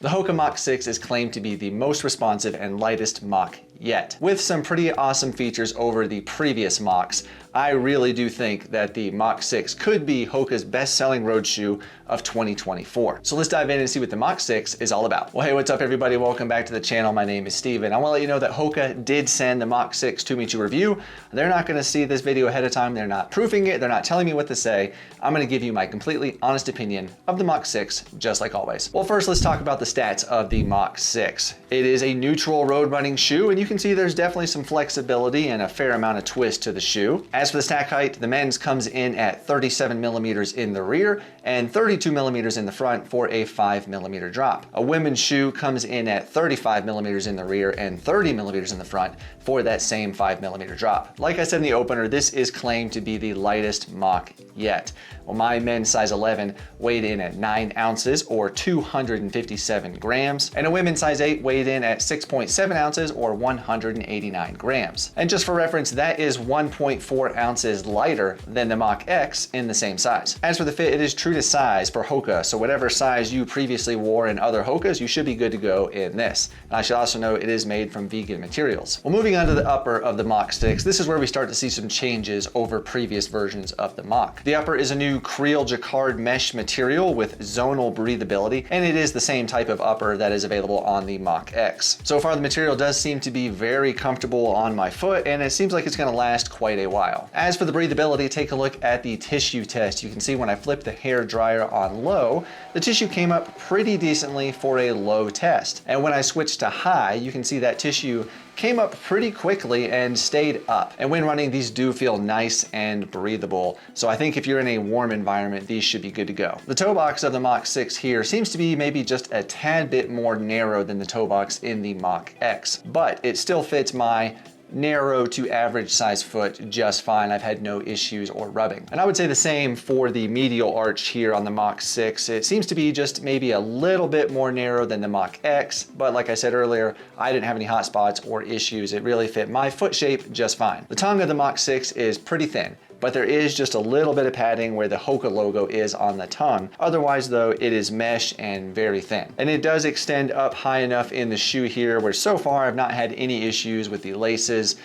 The Hoka Mach 6 is claimed to be the most responsive and lightest Mach yet. With some pretty awesome features over the previous Machs, I really do think that the Mach 6 could be Hoka's best-selling road shoe of 2024. So let's dive in and see what the Mach 6 is all about. Well, hey, what's up everybody? Welcome back to the channel. My name is Steven. I want to let you know that Hoka did send the Mach 6 to me to review. They're not going to see this video ahead of time. They're not proofing it. They're not telling me what to say. I'm going to give you my completely honest opinion of the Mach 6, just like always. Well, first let's talk about the stats of the Mach 6. It is a neutral road running shoe, and you can see there's definitely some flexibility and a fair amount of twist to the shoe. As for the stack height, the men's comes in at 37 millimeters in the rear and 32 millimeters in the front for a 5 millimeter drop. A women's shoe comes in at 35 millimeters in the rear and 30 millimeters in the front for that same 5 millimeter drop. Like I said in the opener, this is claimed to be the lightest Mach yet. Well, my men's size 11 weighed in at 9 ounces or 257 grams, and a women's size 8 weighed in at 6.7 ounces or 189 grams. And just for reference, that is 1.4 ounces lighter than the Mach X in the same size. As for the fit, it is true to size for Hoka, so whatever size you previously wore in other Hokas, you should be good to go in this. And I should also note it is made from vegan materials. Well, moving on to the upper of the Mach 6, this is where we start to see some changes over previous versions of the Mach. The upper is a new Creel Jacquard mesh material with zonal breathability, and it is the same type of upper that is available on the Mach X. So far, the material does seem to be very comfortable on my foot, and it seems like it's going to last quite a while. As for the breathability, take a look at the tissue test. You can see when I flipped the hair dryer on low, the tissue came up pretty decently for a low test. And when I switched to high, you can see that tissue came up pretty quickly and stayed up. And when running, these do feel nice and breathable. So I think if you're in a warm environment, these should be good to go. The toe box of the Mach 6 here seems to be maybe just a tad bit more narrow than the toe box in the Mach X, but it still fits my narrow to average size foot just fine. I've had no issues or rubbing. And I would say the same for the medial arch here on the Mach 6. It seems to be just maybe a little bit more narrow than the Mach X, but like I said earlier, I didn't have any hot spots or issues. It really fit my foot shape just fine. The tongue of the Mach 6 is pretty thin, but there is just a little bit of padding where the Hoka logo is on the tongue. Otherwise though, it is mesh and very thin. And it does extend up high enough in the shoe here where so far I've not had any issues with the laces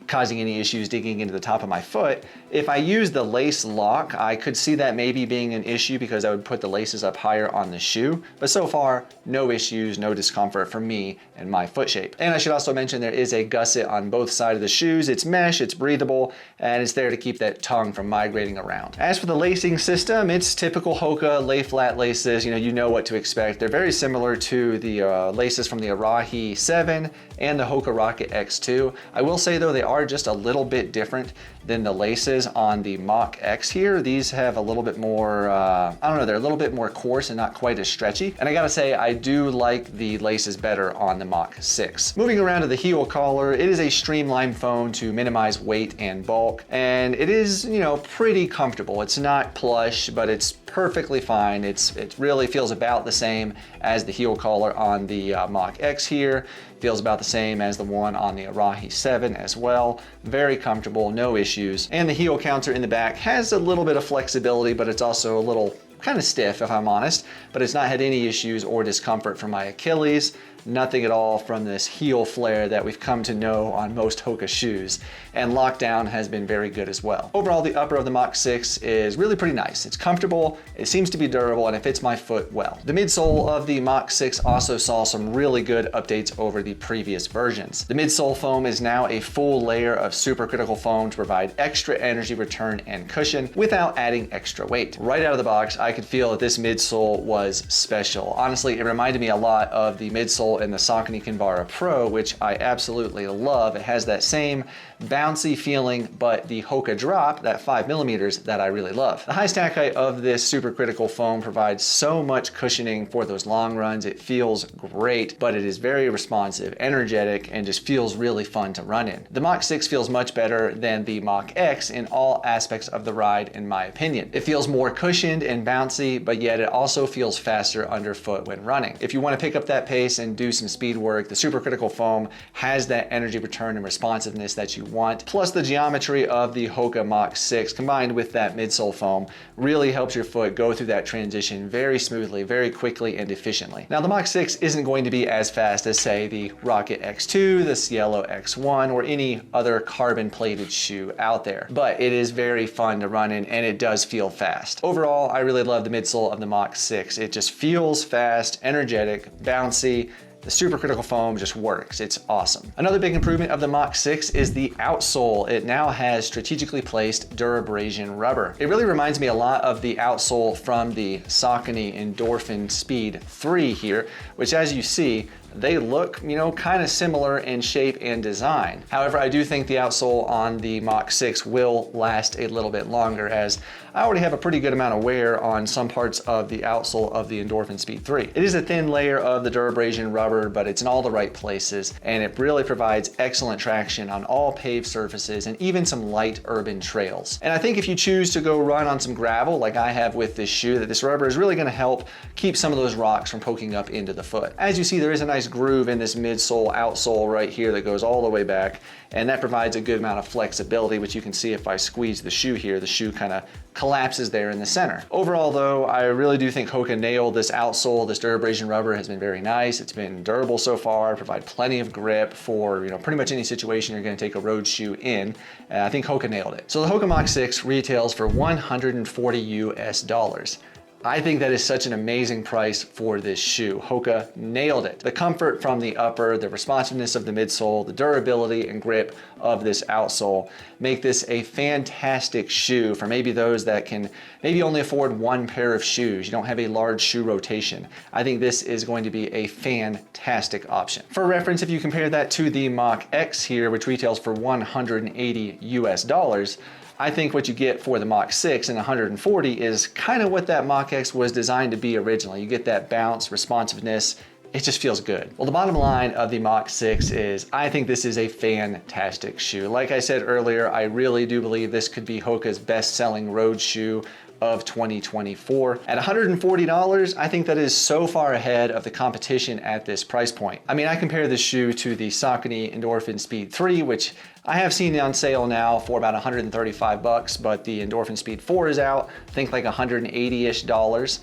causing any issues digging into the top of my foot. If I use the lace lock, I could see that maybe being an issue because I would put the laces up higher on the shoe. But so far, no issues, no discomfort for me and my foot shape. And I should also mention there is a gusset on both sides of the shoes. It's mesh, it's breathable, and it's there to keep that tongue from migrating around. As for the lacing system, it's typical Hoka lay flat laces. You know what to expect. They're very similar to the laces from the Arahi 7 and the Hoka Rocket X2. I will say though, they are just a little bit different than the laces on the Mach X here. These have a little bit more, I don't know, they're a little bit more coarse and not quite as stretchy. And I gotta say, I do like the laces better on the Mach 6. Moving around to the heel collar, it is a streamlined foam to minimize weight and bulk. And it is, pretty comfortable. It's not plush, but it's perfectly fine. It really feels about the same as the heel collar on the Mach X here. Feels about the same as the one on the Arahi 7 as well. Very comfortable, no issues. And the heel counter in the back has a little bit of flexibility, but it's also a little kind of stiff if I'm honest, but it's not had any issues or discomfort from my Achilles. Nothing at all from this heel flare that we've come to know on most Hoka shoes. And lockdown has been very good as well. Overall, the upper of the Mach 6 is really pretty nice. It's comfortable, it seems to be durable, and it fits my foot well. The midsole of the Mach 6 also saw some really good updates over the previous versions. The midsole foam is now a full layer of supercritical foam to provide extra energy return and cushion without adding extra weight. Right out of the box, I could feel that this midsole was special. Honestly, it reminded me a lot of the midsole in the Saucony Kinvara Pro, which I absolutely love. It has that same bouncy feeling, but the Hoka drop, that 5 millimeters, that I really love. The high stack height of this supercritical foam provides so much cushioning for those long runs. It feels great, but it is very responsive, energetic, and just feels really fun to run in. The Mach 6 feels much better than the Mach X in all aspects of the ride, in my opinion. It feels more cushioned and bouncy, but yet it also feels faster underfoot when running. If you want to pick up that pace and do some speed work. The supercritical foam has that energy return and responsiveness that you want. Plus the geometry of the Hoka Mach 6 combined with that midsole foam really helps your foot go through that transition very smoothly, very quickly and efficiently. Now the Mach 6 isn't going to be as fast as say the Rocket X2, the Cielo X1, or any other carbon plated shoe out there, but it is very fun to run in and it does feel fast. Overall, I really love the midsole of the Mach 6. It just feels fast, energetic, bouncy. The supercritical foam just works. It's awesome. Another big improvement of the Mach 6 is the outsole. It now has strategically placed durabrasion rubber. It really reminds me a lot of the outsole from the Saucony Endorphin Speed 3 here, which as you see, they look, kind of similar in shape and design. However, I do think the outsole on the Mach 6 will last a little bit longer, as I already have a pretty good amount of wear on some parts of the outsole of the Endorphin Speed 3. It is a thin layer of the durabrasion rubber, but it's in all the right places, and it really provides excellent traction on all paved surfaces and even some light urban trails. And I think if you choose to go run on some gravel like I have with this shoe, that this rubber is really going to help keep some of those rocks from poking up into the foot. As you see, there is a nice groove in this midsole outsole right here that goes all the way back, and that provides a good amount of flexibility, which you can see if I squeeze the shoe here, the shoe kind of collapses there in the center. Overall though, I really do think Hoka nailed this outsole. This durabrasion rubber has been very nice. It's been durable so far, provide plenty of grip for pretty much any situation you're going to take a road shoe in. I think Hoka nailed it. So the Hoka Mach 6 retails for $140 US. I think that is such an amazing price for this shoe. Hoka nailed it. The comfort from the upper, the responsiveness of the midsole, the durability and grip of this outsole make this a fantastic shoe for maybe those that can maybe only afford one pair of shoes. You don't have a large shoe rotation. I think this is going to be a fantastic option. For reference, if you compare that to the Mach X here, which retails for $180 US, I think what you get for the Mach 6 and 140 is kind of what that Mach X was designed to be originally. You get that bounce, responsiveness. It just feels good. Well, the bottom line of the Mach 6 is I think this is a fantastic shoe. Like I said earlier, I really do believe this could be Hoka's best-selling road shoe of 2024. At $140, I think that is so far ahead of the competition at this price point. I mean, I compare this shoe to the Saucony Endorphin Speed 3, which I have seen on sale now for about $135, but the Endorphin Speed 4 is out, I think like $180-ish.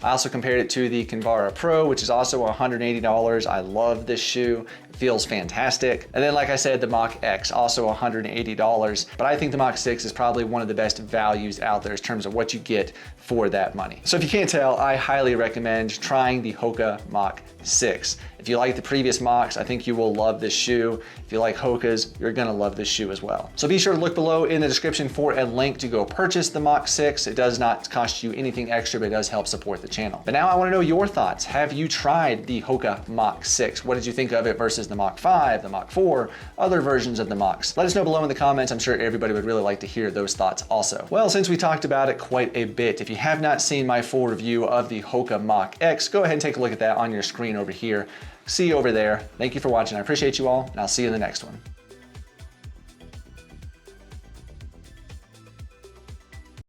I also compared it to the Kinvara Pro, which is also $180. I love this shoe. It feels fantastic. And then, like I said, the Mach X, also $180. But I think the Mach 6 is probably one of the best values out there in terms of what you get for that money. So if you can't tell, I highly recommend trying the Hoka Mach 6. If you like the previous Machs, I think you will love this shoe. If you like Hoka's, you're gonna love this shoe as well. So be sure to look below in the description for a link to go purchase the Mach 6. It does not cost you anything extra, but it does help support the channel. But now I wanna know your thoughts. Have you tried the Hoka Mach 6? What did you think of it versus the Mach 5, the Mach 4, other versions of the Machs? Let us know below in the comments. I'm sure everybody would really like to hear those thoughts also. Well, since we talked about it quite a bit, if you have not seen my full review of the Hoka Mach X, go ahead and take a look at that on your screen over here. See you over there. Thank you for watching. I appreciate you all, and I'll see you in the next one.